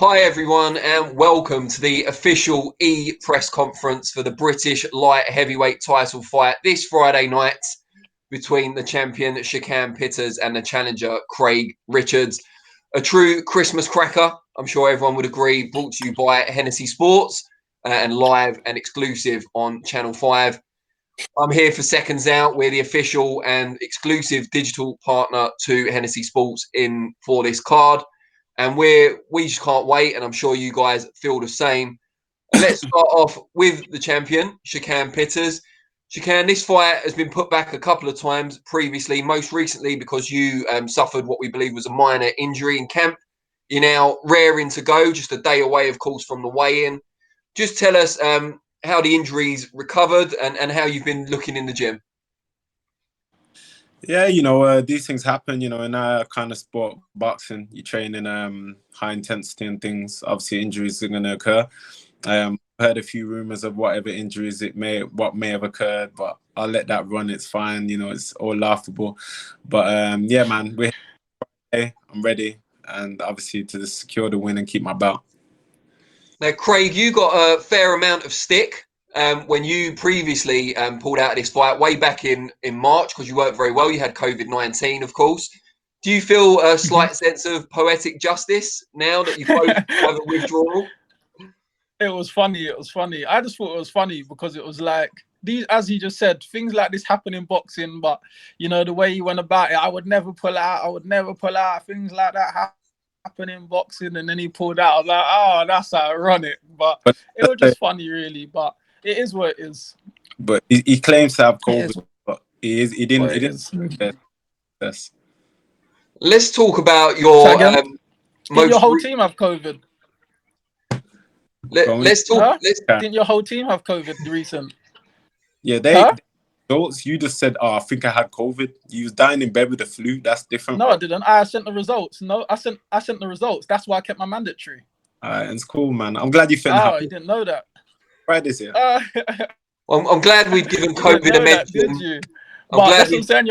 Hi everyone and welcome to the official press conference for the British light heavyweight title fight this Friday night between the champion Shakan and the challenger Craig Richards. A true Christmas cracker, I'm sure everyone would agree, brought to you by Hennessy Sports and live and exclusive on Channel 5. I'm here for Seconds Out. We're the official and exclusive digital partner to Hennessy Sports for this card. And we just can't wait, and I'm sure you guys feel the same. Let's start off with the champion, Shakan Pitters. Shakan, this fight has been put back a couple of times previously, most recently because you suffered what we believe was a minor injury in camp. You're now raring to go, just a day away, of course, from the weigh-in. Just tell us how the injuries recovered and how you've been looking in the gym. Yeah, these things happen, in our kind of sport, boxing. You train in high intensity and things. Obviously, injuries are going to occur. I heard a few rumors of whatever injuries what may have occurred, but I'll let that run. It's fine. It's all laughable. But yeah, man, we're here. I'm ready. And obviously to secure the win and keep my belt. Now, Craig, you got a fair amount of stick when you previously pulled out of this fight way back in March because you weren't very well. You had COVID-19, of course. Do you feel a slight sense of poetic justice now that you both have a withdrawal? It was funny. I just thought it was funny because it was like these, as you just said, things like this happen in boxing. But the way he went about it, I would never pull out. Things like that happen in boxing, and then he pulled out. I was like, oh, that's ironic. But it was just funny, really. But it is what it is. But he claims to have COVID, but he didn't. Yes. Let's talk about your did your whole team have COVID? Let's talk. Didn't your whole team have COVID recent? Yeah, adults. You just said, "Oh, I think I had COVID." You was dying in bed with the flu. That's different. No, I didn't. I sent the results. No, I sent the results. That's why I kept my mandatory. All right, it's cool, man. I'm glad you felt happy. You didn't know that. Friday's here. I'm glad we've given COVID a mention. Did you? But that's what I'm saying.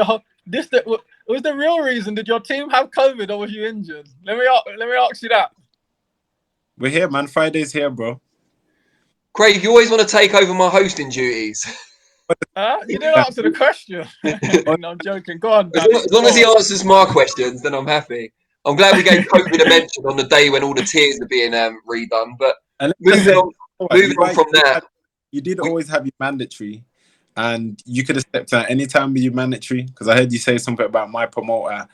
Was the real reason? Did your team have COVID or was you injured? Let me ask you that. We're here, man. Friday's here, bro. Craig, you always want to take over my hosting duties. You didn't answer the question. No, I'm joking. Go on. As long as he answers my questions, then I'm happy. I'm glad we gave COVID a mention on the day when all the tiers are being redone. But moving on from that. You did always have your mandatory, and you could have stepped out any time with your mandatory, because I heard you say something about my promoter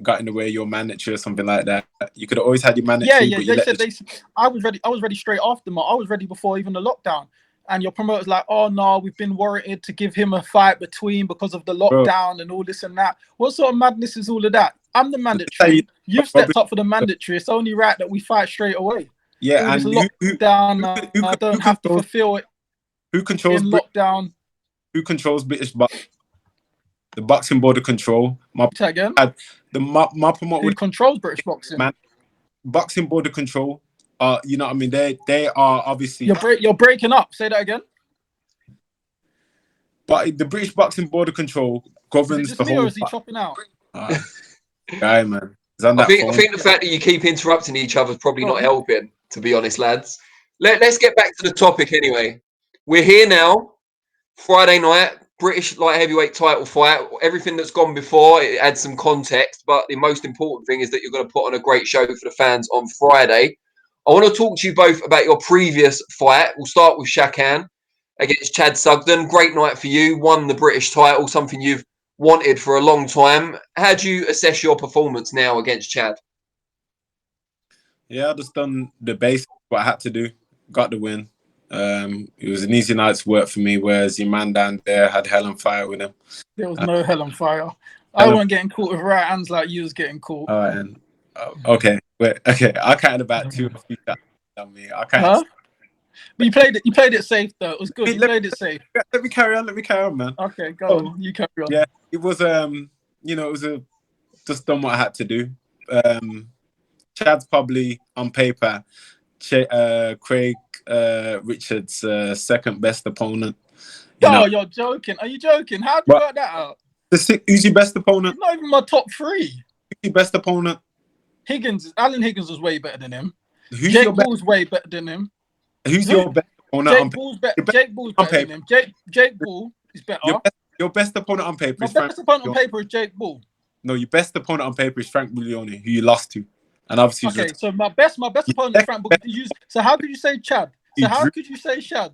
got in the way of your mandatory or something like that. You could have always had your mandatory. Yeah. They said I was ready straight after I was ready before even the lockdown. And your promoter's like, oh no, we've been worried to give him a fight between because of the lockdown and all this and that. What sort of madness is all of that? I'm the mandatory. You've stepped up for the mandatory. It's only right that we fight straight away. Yeah, and lockdown, I don't have to fulfill it. Who controls lockdown? Who controls British boxing? The Boxing Board of Control. My promoter. Who controls British boxing? Man, Boxing Board of Control. You know what I mean? They are obviously. You're breaking up. Say that again. But the British Boxing Board of Control governs the whole. Or is he chopping out? Guy, man. I think the fact that you keep interrupting each other is probably not helping, to be honest, lads. Let's get back to the topic anyway. We're here now, Friday night, British light heavyweight title fight. Everything that's gone before, it adds some context, but the most important thing is that you're going to put on a great show for the fans on Friday. I want to talk to you both about your previous fight. We'll start with Shakan against Chad Sugden. Great night for you. Won the British title, something you've wanted for a long time. How do you assess your performance now against Chad? Yeah, I just done the basics, what I had to do. Got the win. It was an easy night's work for me, whereas your man down there had hell on fire with him. There was no hell on fire. I wasn't getting caught with right hands like you was getting caught. All right, and okay. I counted about 2 or 3 times on me. But you played it safe though. It was good. You played it safe. Let me carry on, man. Okay, go on. You carry on. Yeah, it was just done what I had to do. Chad's probably on paper Craig Richards' second best opponent. You're joking. Are you joking? How do you work that out? Who's your best opponent? Not even my top 3. Who's your best opponent? Alan Higgins was way better than him. Who's Jake your best? Paul's way better than him. Who's your best opponent Jake on paper? Paul's Your best Jake Paul's on better than paper. him. Jake Paul is better. Your best opponent on paper My is Frank. best opponent on paper is Jake Paul. No, your best opponent on paper is Frank Buglioni, who you lost to, and obviously. Okay, so my best opponent is Frank Buglioni. So how could you say Chad? So how could you say Chad?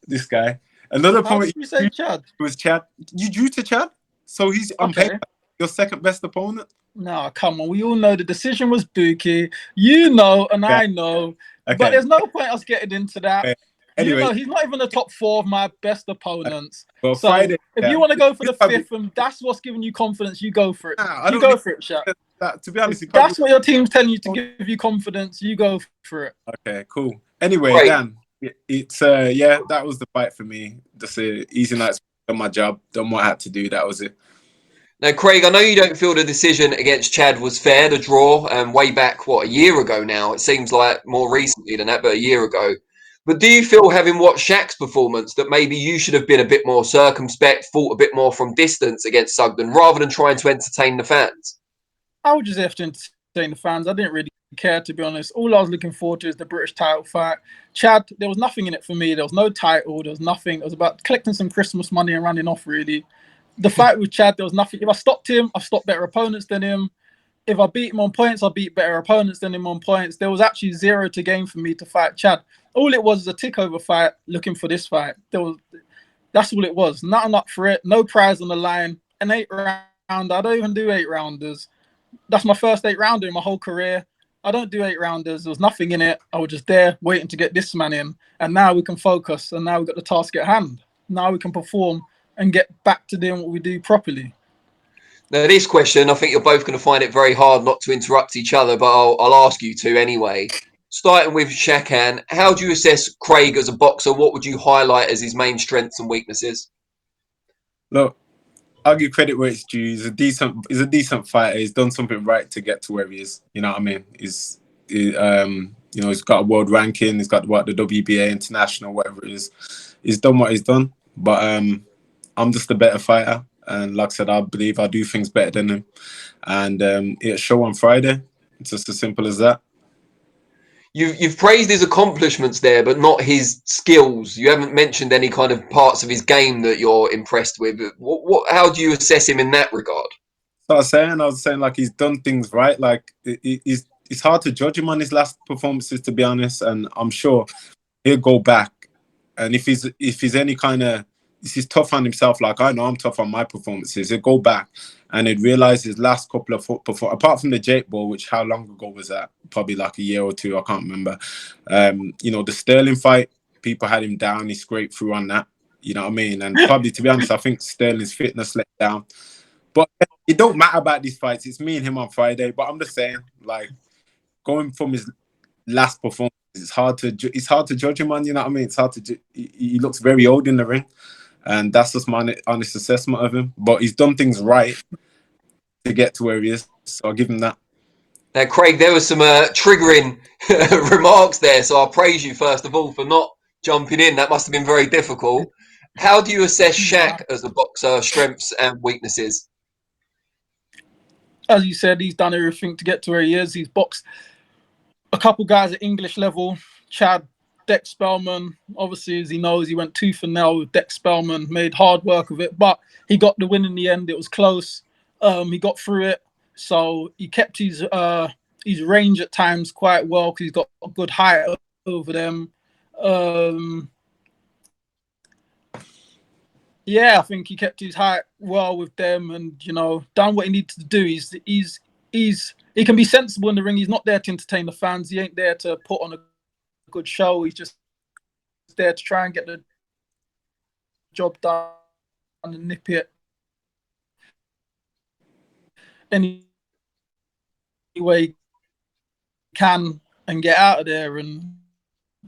This guy. Another How opponent could you say Chad? was Chad. You drew to Chad, so he's on paper your second best opponent. No, come on. We all know the decision was Buki. You know, and I know. But there's no point us getting into that. Okay. Anyway, you know, he's not even the top 4 of my best opponents. Well, so Friday, if you want to go for the 5th, and that's what's giving you confidence, you go for it. You go for it, Shaq. To be honest, that's what your team's telling you to give you confidence. You go for it. Okay, cool. Anyway, Dan, it's that was the fight for me. Just a easy night. Done my job. Done what I had to do. That was it. Now, Craig, I know you don't feel the decision against Chad was fair, the draw, way back, a year ago now? It seems like more recently than that, but a year ago. But do you feel, having watched Shaq's performance, that maybe you should have been a bit more circumspect, fought a bit more from distance against Sugden, rather than trying to entertain the fans? I would just have to entertain the fans. I didn't really care, to be honest. All I was looking forward to is the British title fight. Chad, there was nothing in it for me. There was no title. There was nothing. It was about collecting some Christmas money and running off, really. The fight with Chad, there was nothing. If I stopped him, I stopped better opponents than him. If I beat him on points, I beat better opponents than him on points. There was actually 0 to gain for me to fight Chad. All it was a tick-over fight looking for this fight. That's all it was. Nothing up for it. No prize on the line. An 8-rounder. I don't even do 8-rounders. That's my first 8-rounder in my whole career. I don't do 8-rounders. There was nothing in it. I was just there waiting to get this man in. And now we can focus. And now we've got the task at hand. Now we can perform and get back to doing what we do properly. Now, this question, I think you're both going to find it very hard not to interrupt each other, but I'll ask you to anyway. Starting with Shakan, how do you assess Craig as a boxer? What would you highlight as his main strengths and weaknesses? Look, I'll give credit where it's due. He's a decent fighter. He's done something right to get to where he is. You know what I mean? He's got a world ranking. He's got the WBA international, whatever it is. He's done what he's done. But I'm just a better fighter. And like I said, I believe I do things better than him. And it'll show on Friday. It's just as simple as that. You've praised his accomplishments there, but not his skills. You haven't mentioned any kind of parts of his game that you're impressed with. How do you assess him in that regard? So I was saying like he's done things right. Like it's hard to judge him on his last performances, to be honest. And I'm sure he'll go back. And if he's any kind of, if he's tough on himself, like I know I'm tough on my performances, he'll go back and he'd realize his last couple of apart from the Jake Ball, which how long ago was that? Probably like a year or two, I can't remember. The Sterling fight, people had him down. He scraped through on that. You know what I mean? And probably, to be honest, I think Sterling's fitness let down. But it don't matter about these fights. It's me and him on Friday. But I'm just saying, like, going from his last performance, it's hard to judge him on. You know what I mean? It's hard to. He looks very old in the ring. And that's just my honest assessment of him. But he's done things right to get to where he is. So I'll give him that. Now, Craig, there were some triggering remarks there. So I'll praise you, first of all, for not jumping in. That must have been very difficult. How do you assess Shaq as a boxer, strengths and weaknesses? As you said, he's done everything to get to where he is. He's boxed a couple guys at English level. Chad, Dex Spellman, obviously, as he knows, he went tooth and nail with Dex Spellman, made hard work of it, but he got the win in the end. It was close. He got through it, so he kept his range at times quite well because he's got a good height over them. I think he kept his height well with them, and done what he needed to do. He can be sensible in the ring. He's not there to entertain the fans. He ain't there to put on a good show. He's just there to try and get the job done and nip it any way he can and get out of there. And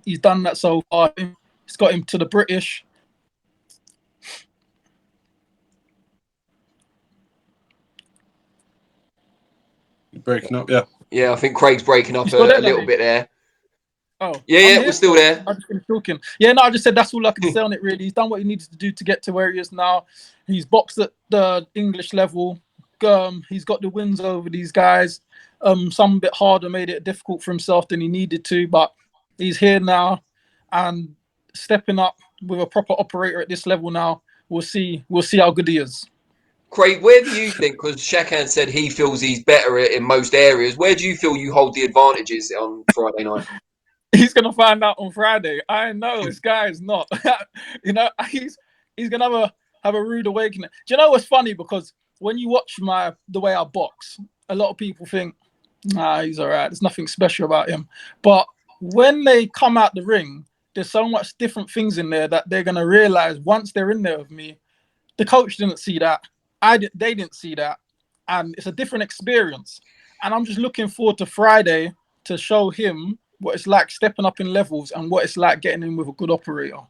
he's done that so far. It's got him to the British. You're breaking up, yeah. Yeah, I think Craig's breaking up a little bit there. Oh, yeah, we're still there. I just finished talking. Yeah, no, I just said that's all I can say on it, really. He's done what he needed to do to get to where he is now. He's boxed at the English level. He's got the wins over these guys. some a bit harder, made it difficult for himself than he needed to. But he's here now and stepping up with a proper operator at this level now. We'll see how good he is. Craig, where do you think, because Shakan said he feels he's better in most areas, where do you feel you hold the advantages on Friday night? He's gonna find out on Friday. I know this guy is not. You know, he's gonna have a rude awakening. Do you know what's funny? Because when you watch the way I box, a lot of people think, nah, he's all right. There's nothing special about him. But when they come out the ring, there's so much different things in there that they're gonna realize once they're in there with me. The coach didn't see that. They didn't see that, and it's a different experience. And I'm just looking forward to Friday to show him what it's like stepping up in levels and what it's like getting in with a good operator.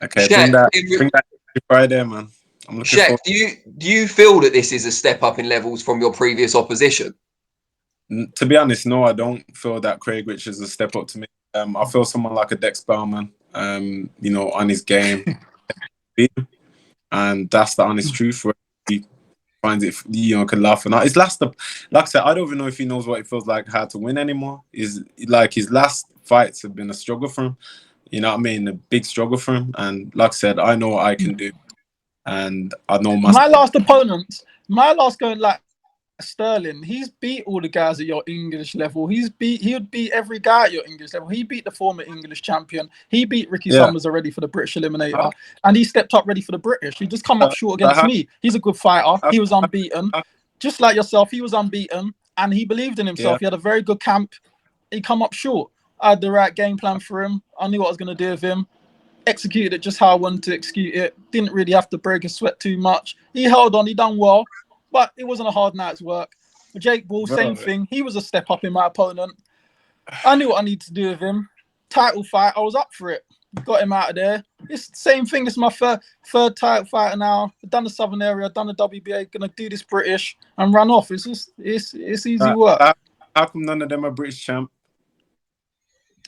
Okay, Shaq, bring that Friday, man. I'm looking Shaq, do you feel that this is a step up in levels from your previous opposition? To be honest, no, I don't feel that Craig Rich is a step up to me. I feel someone like a Dex Bowman, you know, on his game. And that's the honest truth. Where he finds it, you know, can laugh or not. His last, like I said, I don't even know if he knows what it feels like how to win anymore. His last fights have been a struggle for him. You know what I mean? A big struggle for him. And like I said, I know what I can do, and I know my last going like Sterling. He's beat all the guys at your English level. He would beat every guy at your English level. He beat the former English champion. He beat Ricky Summers already for the British Eliminator, and he stepped up ready for the British. He just come up short against me. He's a good fighter. He was unbeaten, just like yourself. He was unbeaten, and he believed in himself. Yeah. He had a very good camp. He come up short. I had the right game plan for him. I knew what I was going to do with him. Executed it just how I wanted to execute it. Didn't really have to break a sweat too much. He held on. He done well. But it wasn't a hard night's work. Jake Bull, same thing. He was a step up in my opponent. I knew what I needed to do with him. Title fight, I was up for it. Got him out of there. It's the same thing. It's my third title fighter now. I've done the Southern area. I've done the WBA. Gonna do this British and run off. It's easy work. How come none of them are British champ?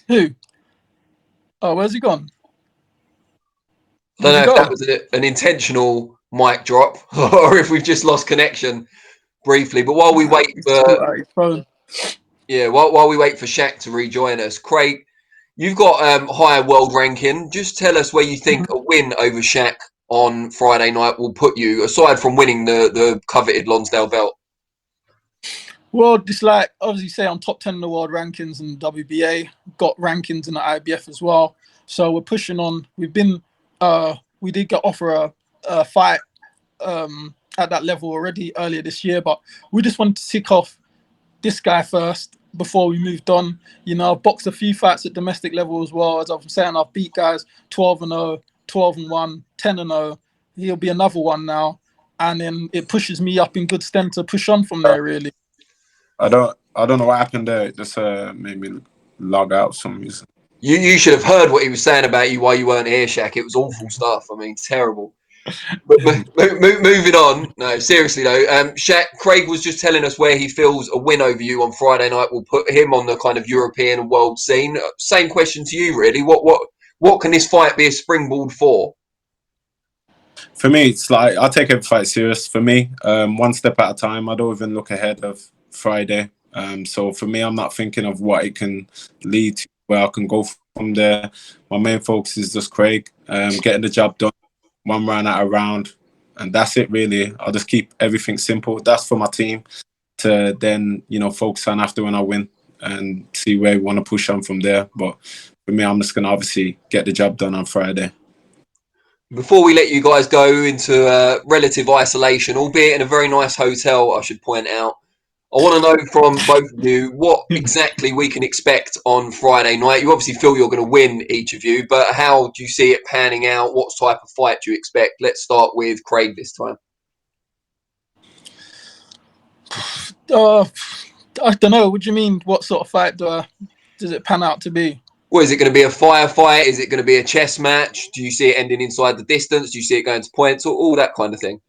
Who? Oh, where's he gone? I don't know if that was an intentional mic drop or if we've just lost connection briefly. But while we wait for while we wait for Shaq to rejoin us, Craig, you've got higher world ranking. Just tell us where you think a win over Shaq on Friday night will put you, aside from winning the coveted Lonsdale belt. Well, just like obviously say I'm top 10 in the world rankings in the WBA, got rankings in the IBF as well. So we're pushing on. We've been we did get offer a fight at that level already earlier this year, but we just wanted to tick off this guy first before we moved on. You know, I've boxed a few fights at domestic level as well. As I'm saying, I've beat guys 12-0, 12-1, 10-0. He'll be another one now. And then it pushes me up in good stead to push on from there, really. I don't know what happened there. It just made me log out for some reason. You should have heard what he was saying about you while you weren't here, Shaq. It was awful stuff. I mean, terrible. But moving on. No, seriously though, Shaq, Craig was just telling us where he feels a win over you on Friday night will put him on the kind of European and world scene. Same question to you, really. What can this fight be a springboard for? For me, it's like I take every fight serious. For me, one step at a time. I don't even look ahead of Friday. So for me, I'm not thinking of what it can lead to, where I can go from there. My main focus is just Craig, getting the job done, one round at a round, and that's it really. I'll just keep everything simple. That's for my team to then, you know, focus on after when I win and see where we want to push on from there. But for me, I'm just going to obviously get the job done on Friday. Before we let you guys go into relative isolation, albeit in a very nice hotel, I should point out, I want to know from both of you what exactly we can expect on Friday night. You obviously feel you're going to win, each of you, but how do you see it panning out? What type of fight do you expect? Let's start with Craig this time. I don't know. What do you mean? What sort of fight does it pan out to be? Well, is it going to be a firefight? Is it going to be a chess match? Do you see it ending inside the distance? Do you see it going to points? All that kind of thing?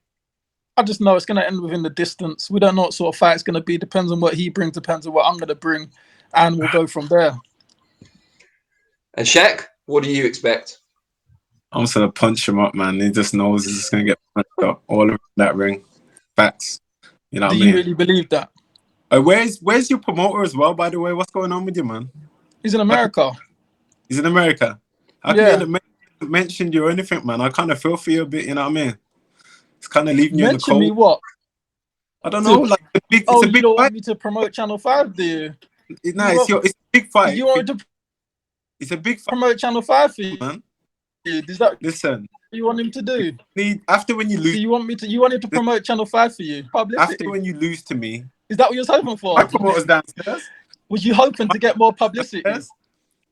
I just know it's going to end within the distance. We don't know what sort of fight it's going to be. Depends on what he brings, depends on what I'm going to bring, and we'll go from there. And Shaq, what do you expect? I'm just going to punch him up, man. He just knows he's just going to get punched up all around that ring. Facts. You know what I mean? Do you really believe that? Where's your promoter as well? By the way, what's going on with you, man? He's in America. He's in America. How Yeah. come you haven't mentioned you or anything, man? I kind of feel for you a bit. You know what I mean? It's kind of leaving you in the Mention cold. me what? I don't know. Like it's Oh, a you big don't want fight. me to promote Channel 5, do you? It's a big fight. You want to It's a big fight, promote Channel 5 for you? man. Is that Listen. what you want him to do? After when you lose, Do you want him to promote Channel 5 for you? Publicity. after when you lose to me, Is that what you was hoping for? my promoter's downstairs. Was you hoping to get more publicity? Yes.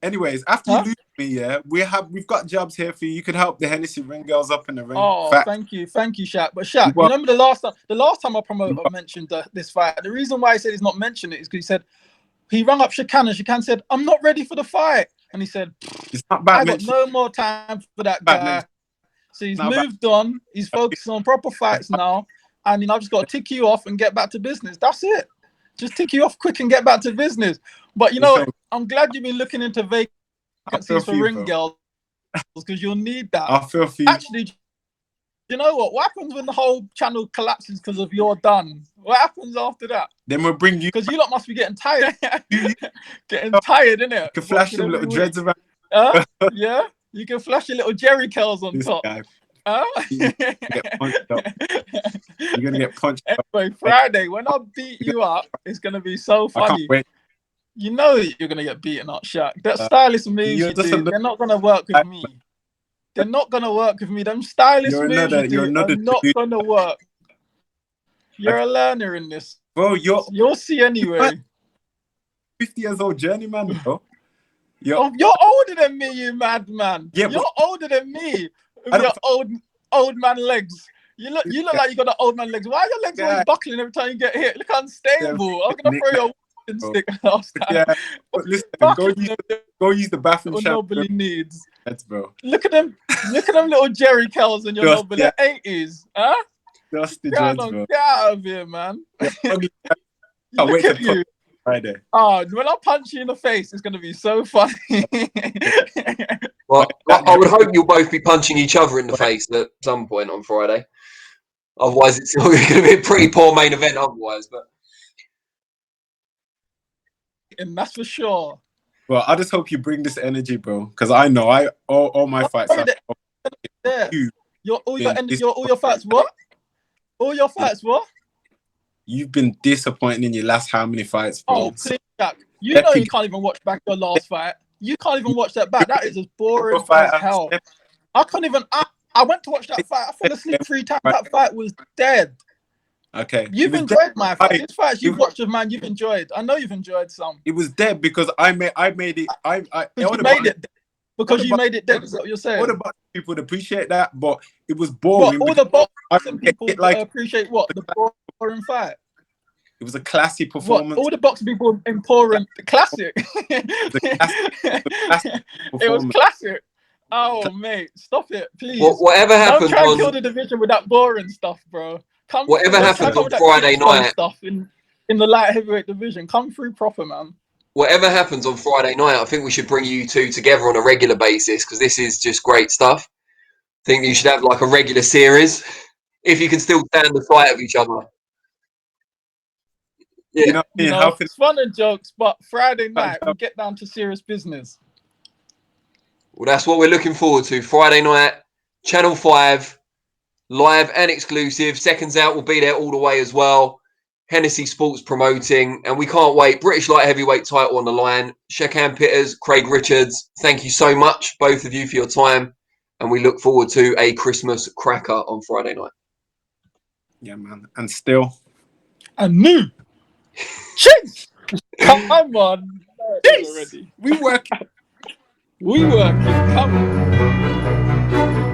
Anyways, after you lose to me, yeah, we've got jobs here for you. You could help the Hennessy ring girls up in the ring. Oh, thank you, Shaq. But Shaq, you remember the last time I mentioned this fight? The reason why he said he's not mentioned it is because he said he rang up Shakan and Shakan said, "I'm not ready for the fight," and he said, "It's not bad. I got no more time for that guy." So he's moved on. He's focusing on proper fights now, and I've just got to tick you off and get back to business. That's it. Just tick you off quick and get back to business. But I'm glad you've been looking into vacancies for ring girls because you'll need that. I feel for you. Actually, you know what? What happens when the whole channel collapses because of you're done? What happens after that? Then we'll bring you. Because you lot must be getting tired. Getting tired, innit? You can flash some little dreads around. Yeah? You can flash your little Jerry curls on top. Guy. You're gonna get punched up. Anyway, Friday, when I beat you up, it's gonna be so funny. I can't wait. You know you're gonna get beaten up, Shaq. That stylist moves you do, they're not gonna work with me. They're not gonna work with me. Them stylish moves are not gonna work. You're a learner in this. Bro, you'll see anyway. 50 years old journeyman, bro. You're older than me, you madman. Yeah, you're older than me with your old man legs. You look like you got the old man legs. Why are your legs always buckling every time you get hit? Look unstable. I'm gonna throw your walking stick last time. Yeah, but listen, go use the bathroom. Nobody needs. That's bro. Look at them little Jerry curls in your nobody 80s, huh? Just the dreads, bro. Get out of here, man. I'll wait to you. Friday. Oh, when I punch you in the face, it's gonna be so funny. Well, I would hope you'll both be punching each other in the face at some point on Friday. Otherwise, it's going to be a pretty poor main event. Otherwise, but and that's for sure. Well, I just hope you bring this energy, bro, because I know all my fights. All your fights. What? All your fights. What? You've been disappointing in your last how many fights, bro? Oh, please, Jack. You know you can't even watch back your last fight. You can't even watch that back. That is as boring as hell. I can't even. I went to watch that fight. I fell asleep 3 times. That fight was dead. Okay. You've enjoyed my fight. These fights you've watched of man, you've enjoyed. I know you've enjoyed some. It was dead because I made it. You made it because you made it dead. Is that what you're saying? What about people would appreciate that? But it was boring. All the boxing people appreciate what? The boring fight. It was a classy performance. What? All the boxing people important. Classic. It was classic. Oh, mate, stop it, please. Whatever happens, don't try and kill the division with that boring stuff, bro. Whatever happens on Friday night, stuff in the light heavyweight division, come through proper, man. Whatever happens on Friday night, I think we should bring you two together on a regular basis because this is just great stuff. I think you should have like a regular series if you can still stand the sight of each other. Yeah, it's fun and jokes, but Friday night we get down to serious business. Well, that's what we're looking forward to. Friday night, Channel 5, live and exclusive. Seconds Out will be there all the way as well. Hennessy Sports promoting, and we can't wait. British light heavyweight title on the line. Shakan Pitters, Craig Richards, thank you so much, both of you, for your time, and we look forward to a Christmas cracker on Friday night. Yeah, man. And still. And new. Chase! Come on. Already. We working. Come on.